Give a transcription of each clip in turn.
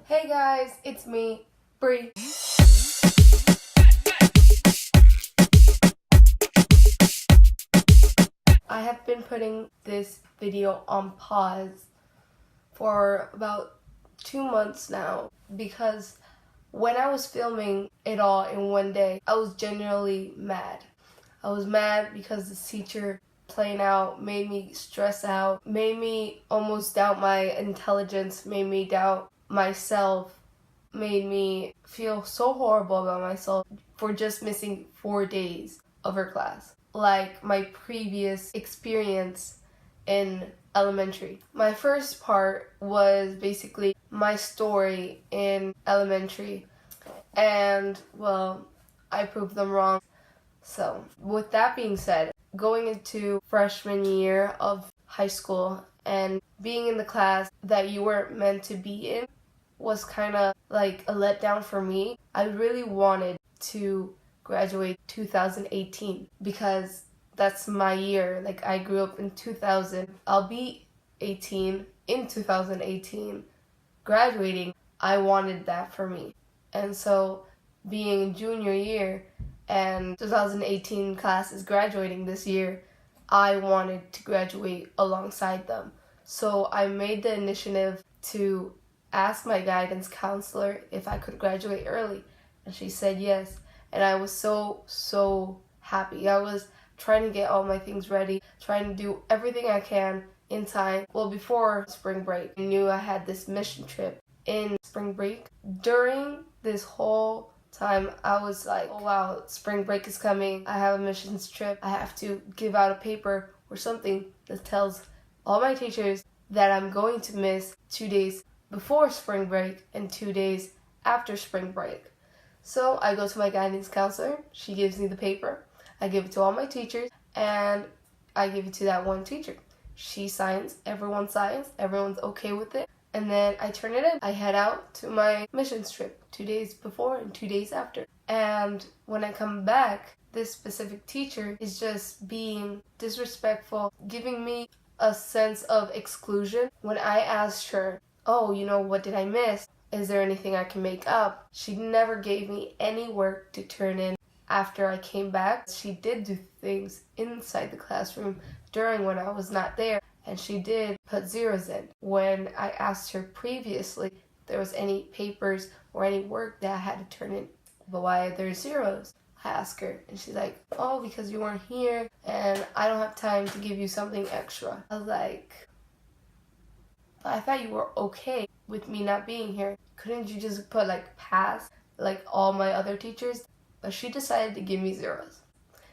Hey guys, it's me, Bre. I have been putting this video on pause for about 2 months now because when I was filming it all in one day, I was genuinely mad. I was mad because the teacher playing out made me stress out, made me almost doubt my intelligence, made me doubt myself, made me feel so horrible about myself for just missing 4 days of her class. Like my previous experience in elementary. My first part was basically my story in elementary, and well, I proved them wrong. So, with that being said, going into freshman year of high school and being in the class that you weren't meant to be in was kind of like a letdown for me. I really wanted to graduate 2018 because that's my year. Like, I grew up in 2000. I'll be 18 in 2018. Graduating, I wanted that for me. And so being junior year and 2018 class is graduating this year, I wanted to graduate alongside them. So I made the initiative to ask my guidance counselor if I could graduate early, and she said yes. And I was so happy. I was trying to get all my things ready, trying to do everything I can in time. Well, before spring break, I knew I had this mission trip in spring break. During this whole time, I was like, oh wow, spring break is coming. I have a missions trip. I have to give out a paper or something that tells all my teachers that I'm going to miss 2 days before spring break and 2 days after spring break. So I go to my guidance counselor. She gives me the paper. I give it to all my teachers, and I give it to that one teacher. She signs, everyone's okay with it. And then I turn it in. I head out to my missions trip 2 days before and 2 days after. And when I come back, this specific teacher is just being disrespectful, giving me a sense of exclusion. When I asked her, oh, what did I miss? Is there anything I can make up? She never gave me any work to turn in after I came back. She did do things inside the classroom during when I was not there, and she did put zeros in. When I asked her previously if there was any papers or any work that I had to turn in, but why are there zeros? I asked her, and she's like, oh, because you weren't here, and I don't have time to give you something extra. I was like, I thought you were okay with me not being here. Couldn't you just put pass like all my other teachers? But she decided to give me zeros.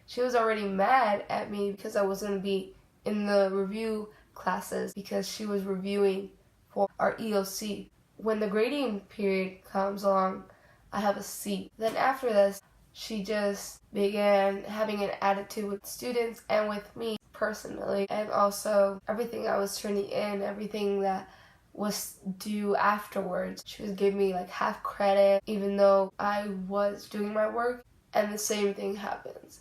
She was already mad at me because I was going to be in the review classes because she was reviewing for our EOC. When the grading period comes along, I have a C. Then after this, she just began having an attitude with students and with me personally, and also everything I was turning in, everything that was due afterwards. She was giving me half credit even though I was doing my work, and the same thing happens.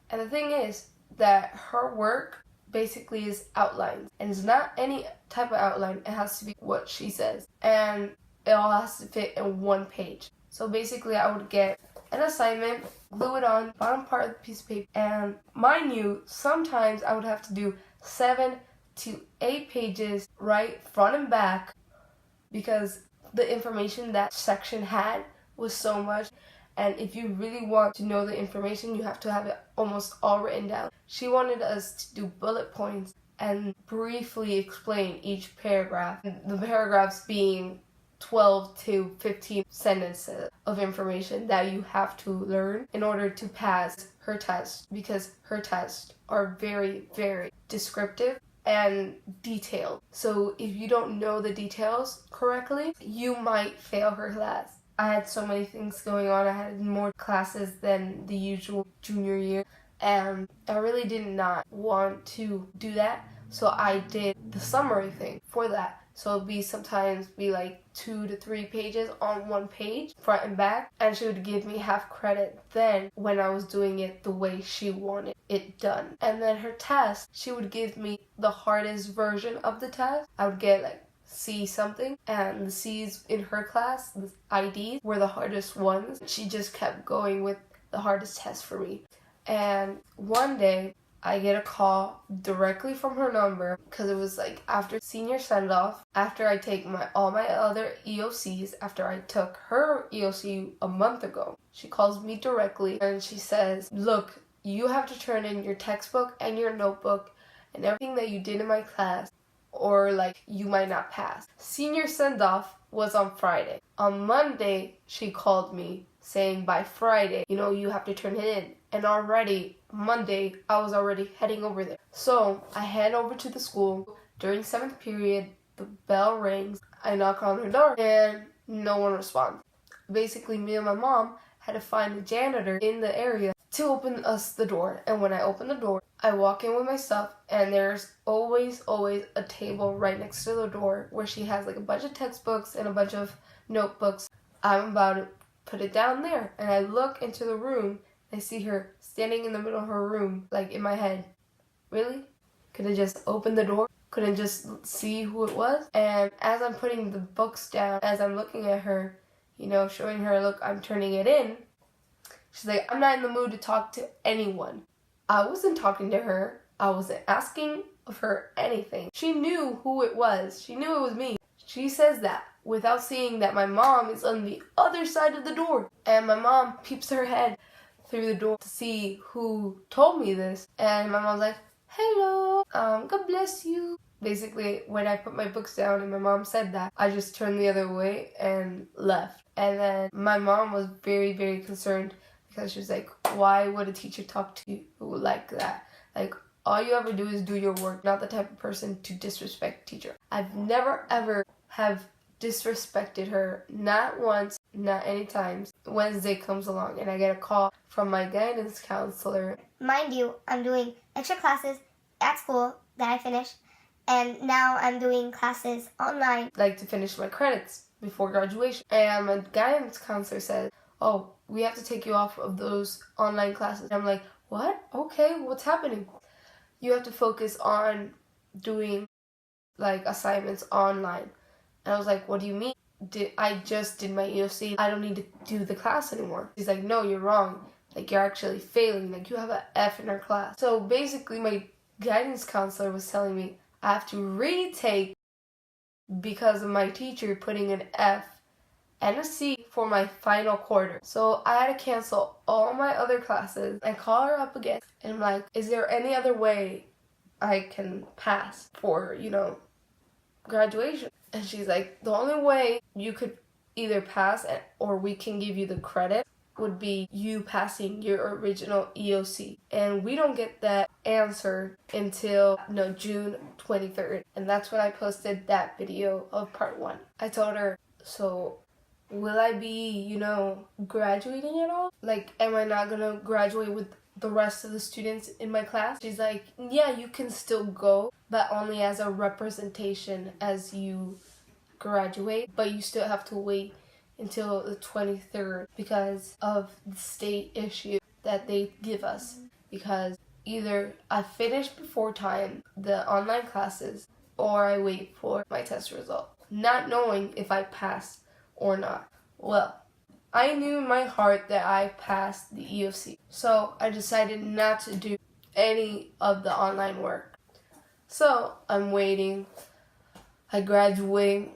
And the thing is that her work basically is outlines, and it's not any type of outline. It has to be what she says, and it all has to fit in one page. So basically I would get an assignment, glue it on bottom part of the piece of paper, and mind you, sometimes I would have to do 7 to 8 pages right front and back because the information that section had was so much. And if you really want to know the information, you have to have it almost all written down. She wanted us to do bullet points and briefly explain each paragraph. The paragraphs being 12 to 15 sentences of information that you have to learn in order to pass her test, because her tests are very, very descriptive and detailed. So if you don't know the details correctly, you might fail her class. I had so many things going on. I had more classes than the usual junior year, and I really did not want to do that. So I did the summary thing for that. So it'd be sometimes 2 to 3 pages on one page, front and back, and she would give me half credit then when I was doing it the way she wanted it done. And then her test, she would give me the hardest version of the test. I would get C something, and the C's in her class, the IDs, were the hardest ones. She just kept going with the hardest test for me. And one day, I get a call directly from her number because it was like after senior send-off, after I take all my other EOCs, after I took her EOC a month ago. She calls me directly and she says, look, you have to turn in your textbook and your notebook and everything that you did in my class, or like you might not pass. Senior send-off was on Friday. On Monday, she called me saying by Friday, you have to turn it in. And already, Monday, I was already heading over there. So I head over to the school. During 7th period, the bell rings. I knock on her door and no one responds. Basically, me and my mom had to find a janitor in the area to open us the door. And when I open the door, I walk in with my stuff, and there's always a table right next to the door where she has like a bunch of textbooks and a bunch of notebooks. I'm about to put it down there, and I look into the room. I see her standing in the middle of her room, like in my head. Really? Could I just open the door? Couldn't just see who it was? And as I'm putting the books down, as I'm looking at her, showing her, look, I'm turning it in, she's like, I'm not in the mood to talk to anyone. I wasn't talking to her. I wasn't asking of her anything. She knew who it was. She knew it was me. She says that without seeing that my mom is on the other side of the door. And my mom peeps her head through the door to see who told me this. And my mom's like, hello, God bless you. Basically, when I put my books down and my mom said that, I just turned the other way and left. And then my mom was very, very concerned because she was like, why would a teacher talk to you like that? Like, all you ever do is do your work, not the type of person to disrespect a teacher. I've never ever have disrespected her, not once, not any times. Wednesday comes along and I get a call from my guidance counselor. Mind you, I'm doing extra classes at school that I finished, and now I'm doing classes online. Like to finish my credits before graduation. And my guidance counselor said, oh, we have to take you off of those online classes. I'm like, what? Okay, what's happening? You have to focus on doing like assignments online. And I was like, what do you mean? I just did my EOC. I don't need to do the class anymore. She's like, no, you're wrong. Like, you're actually failing. Like, you have an F in our class. So basically, my guidance counselor was telling me I have to retake because of my teacher putting an F and a C for my final quarter. So I had to cancel all my other classes and call her up again. And I'm like, is there any other way I can pass for, graduation? And she's like, the only way you could either pass or we can give you the credit would be you passing your original EOC. And we don't get that answer until June 23rd. And that's when I posted that video of part 1. I told her, so will I be, graduating at all? Like, am I not gonna graduate with the rest of the students in my class? She's like, yeah, you can still go, but only as a representation as you graduate, but you still have to wait until the 23rd because of the state issue that they give us, because either I finish before time the online classes or I wait for my test result, not knowing if I pass or not. Well, I knew in my heart that I passed the EOC, so I decided not to do any of the online work. So I'm waiting. I graduate.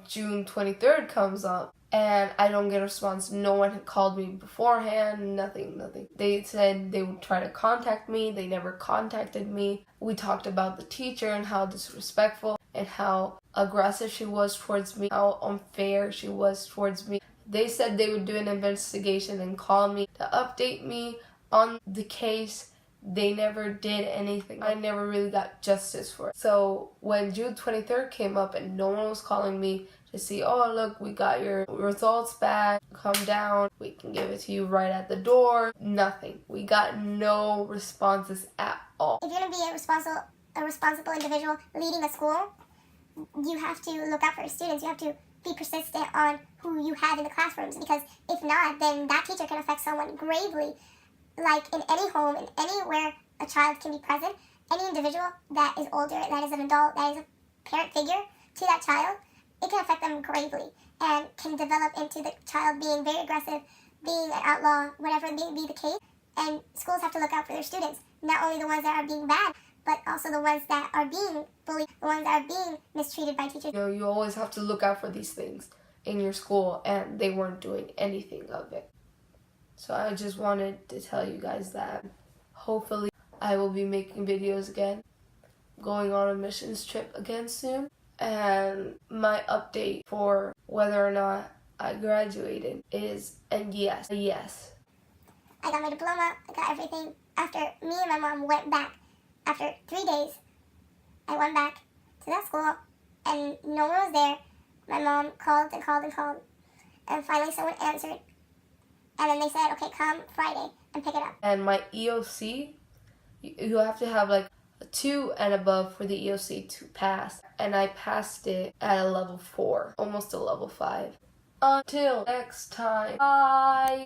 June 23rd comes up and I don't get a response. No one had called me beforehand, nothing. They said they would try to contact me. They never contacted me. We talked about the teacher and how disrespectful and how aggressive she was towards me, how unfair she was towards me. They said they would do an investigation and call me to update me on the case. They never did anything. I never really got justice for it. So when June 23rd came up and no one was calling me to see, oh, look, we got your results back, come down, we can give it to you right at the door, nothing. We got no responses at all. If you're going to be a responsible individual leading a school, you have to look out for your students. You have to be persistent on who you have in the classrooms, because if not, then that teacher can affect someone gravely. Like in any home, in anywhere a child can be present, any individual that is older, that is an adult, that is parent figure to that child, it can affect them gravely and can develop into the child being very aggressive, being an outlaw, whatever may be the case. And schools have to look out for their students, not only the ones that are being bad, but also the ones that are being bullied, the ones that are being mistreated by teachers. You always have to look out for these things in your school, and they weren't doing anything of it. So I just wanted to tell you guys that hopefully I will be making videos again, going on a missions trip again soon, and my update for whether or not I graduated is a yes. I got my diploma, I got everything. After me and my mom went back, after 3 days, I went back to that school and no one was there. My mom called and called and called, and finally someone answered. And then they said, okay, come Friday and pick it up. And my EOC, you have to have like a 2 and above for the EOC to pass. And I passed it at a level 4, almost a level 5. Until next time, bye.